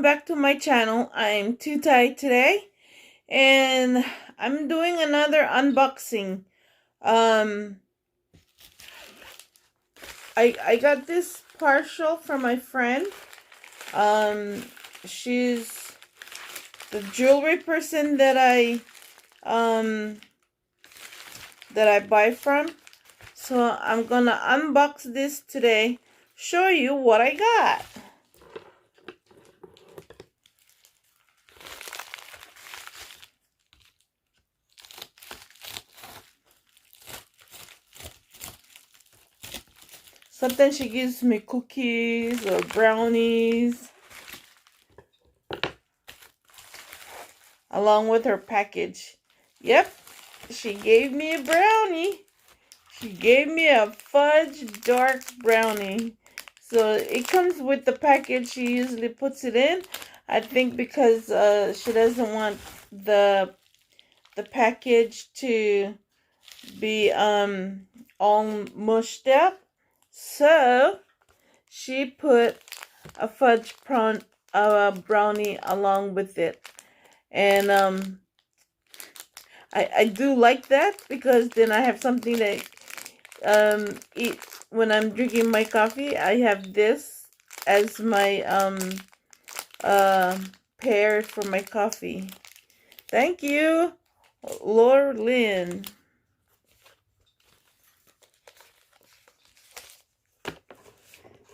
back to my channel. I'm Too Tight today, and I'm doing another unboxing. Um, I got this partial from my friend. She's the jewelry person that I buy from. So I'm gonna unbox this today, show you what I got. Sometimes she gives me cookies or brownies along with her package. Yep, she gave me a brownie. She gave me a fudge dark brownie. So it comes with the package. She usually puts it in. I think because she doesn't want the package to be all mushed up. So she put a fudge brownie along with it. And I do like that, because then I have something to eat when I'm drinking my coffee. I have this as my pair for my coffee. Thank you, Laura Lynn.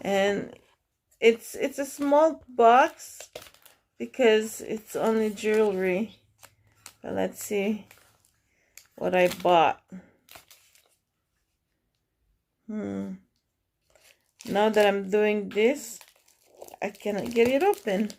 And it's a small box because it's only jewelry. But let's see what I bought. Now that I'm doing this, I cannot get it open.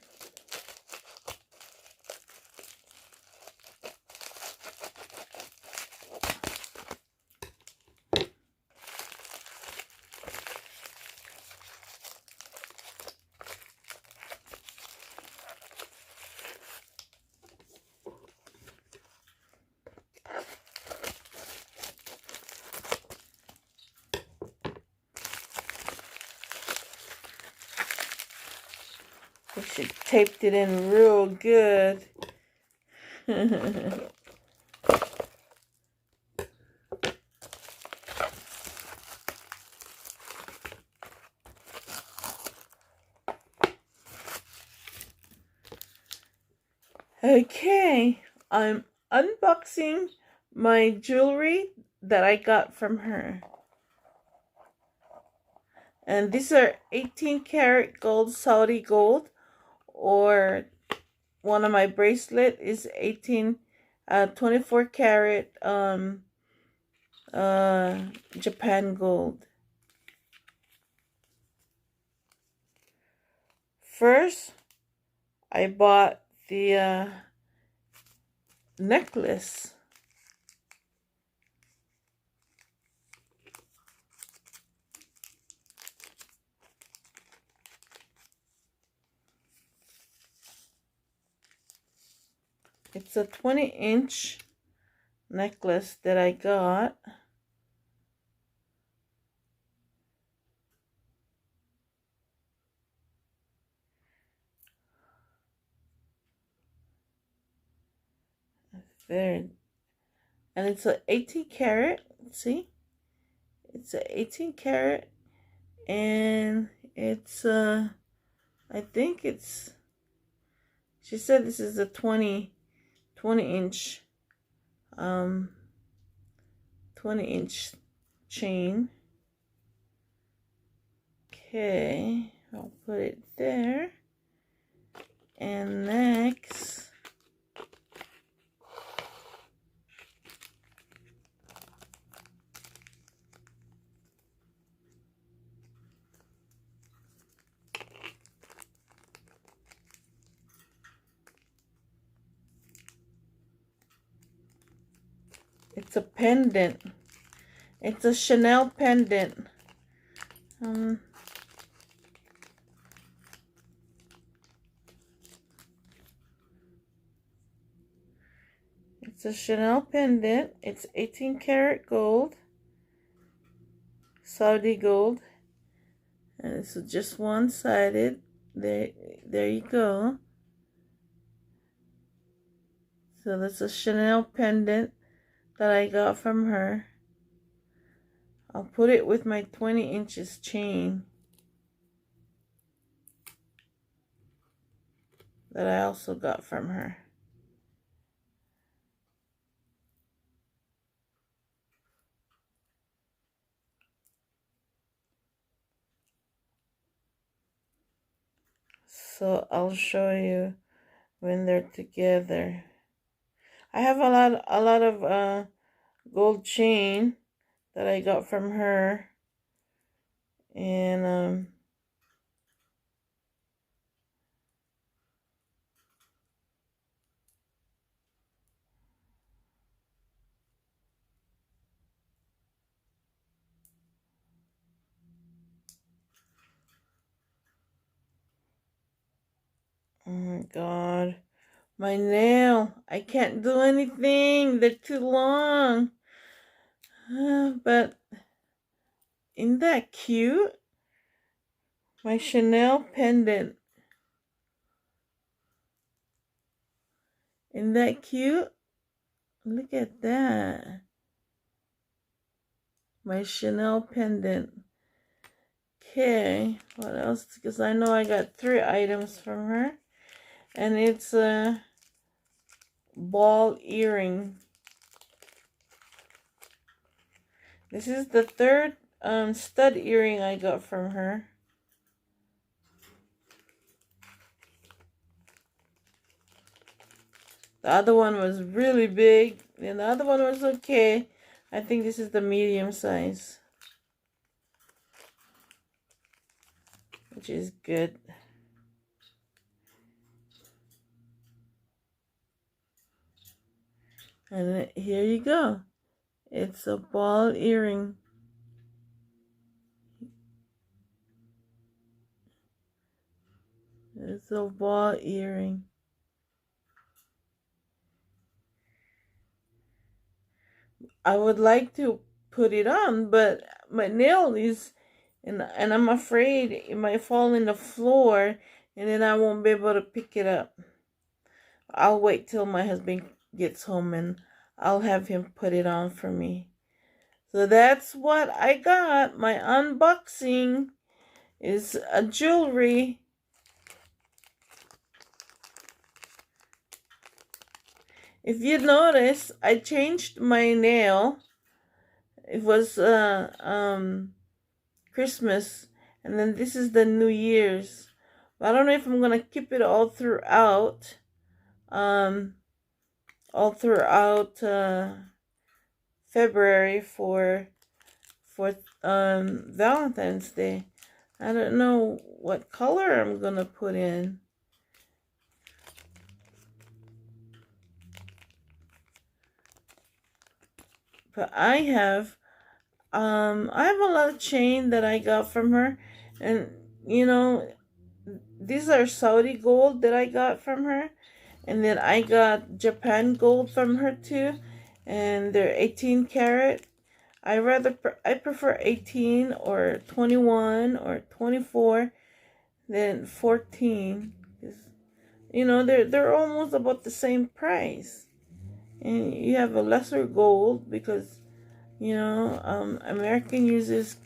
She taped it in real good. Okay, I'm unboxing my jewelry that I got from her. And these are 18 karat gold, Saudi gold, or one of my bracelet is 24 karat Japan gold. First, I bought the necklace. It's a 20-inch necklace that I got. There. And it's a 18 karat. See? It's a 18 karat. And it's I think it's, she said this is a 20 inch 20-inch chain. Okay, I'll put it there. And next, it's a pendant. It's a Chanel pendant. It's a Chanel pendant. It's 18 karat gold, Saudi gold, and it's just one-sided. There you go. So that's a Chanel pendant that I got from her. I'll put it with my 20 inches chain that I also got from her. So I'll show you when they're together. I have a lot of gold chain that I got from her, and oh my god, my nail, I can't do anything, they're too long. But isn't that cute? My Chanel pendant. Isn't that cute? Look at that. My Chanel pendant. Okay, what else? Because I know I got 3 items from her. And it's a ball earring. This is the 3rd stud earring I got from her. The other one was really big, and the other one was okay. I think this is the medium size, which is good. And here you go. It's a ball earring. It's a ball earring. I would like to put it on, but my nail is, and I'm afraid it might fall in the floor, and then I won't be able to pick it up. I'll wait till my husband gets home, and I'll have him put it on for me. So that's what I got. My unboxing is a jewelry. If you notice, I changed my nail. It was Christmas, and then this is the New Year's. But I don't know if I'm gonna keep it all throughout. February for Valentine's Day. I don't know what color I'm gonna put in. But I have a lot of chain that I got from her, and you know, these are Saudi gold that I got from her, and then I got Japan gold from her too, and they're 18 karat. I prefer 18 or 21 or 24 than 14. You know, they're almost about the same price, and you have a lesser gold because, you know, American uses,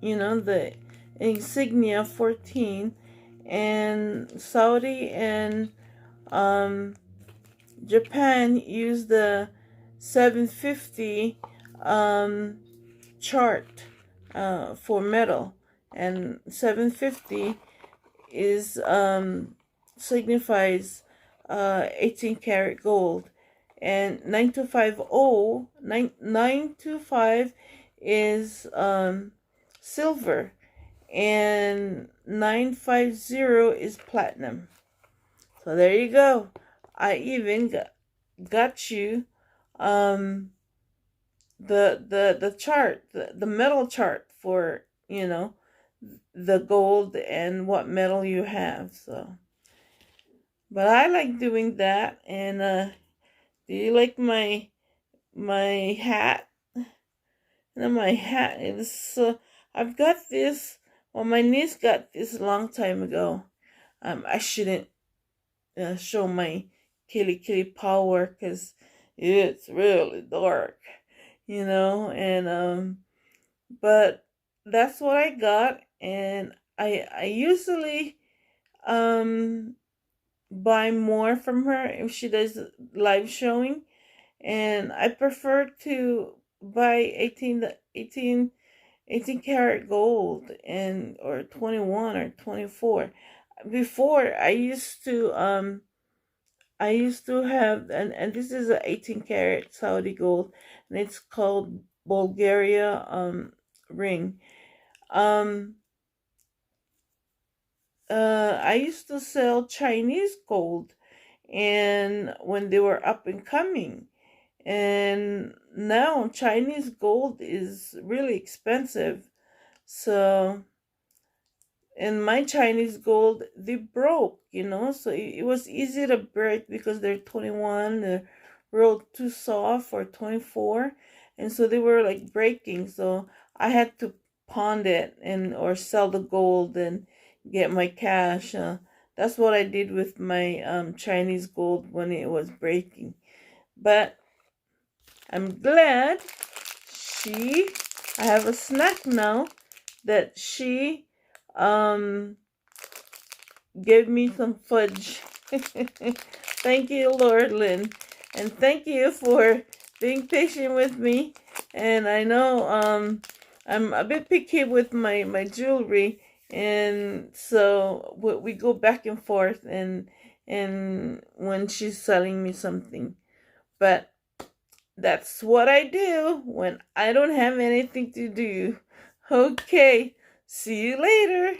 you know, the insignia 14, and Saudi and Japan use the 750 chart for metal, and 750 is signifies 18 karat gold, and 925 is silver, and 950 is platinum. So there you go. I even got you the chart, the metal chart for, you know, the gold and what metal you have. So, but I like doing that. And do you like my hat? And my hat is I've got this. Well, my niece got this a long time ago. I shouldn't show my Kitty power, because it's really dark, and but that's what I got. And I usually um buy more from her if she does live showing, and I prefer to buy 18 karat gold, and or 21 or 24. Before I used to have, and this is a 18 karat Saudi gold, and it's called Bulgaria ring. Um I used to sell Chinese gold, and when they were up and coming, and now Chinese gold is really expensive. So, and my Chinese gold, they broke, so it was easy to break because they're 21, they're real too soft for 24, and so they were like breaking. So I had to pawn it and or sell the gold and get my cash. That's what I did with my Chinese gold when it was breaking. But I'm glad she, I have a snack now that she um gave me some fudge. Thank you, Lord Lynn. And thank you for being patient with me. And I know I'm a bit picky with my jewelry, and so we go back and forth, and when she's selling me something. But that's what I do when I don't have anything to do. Okay, see you later.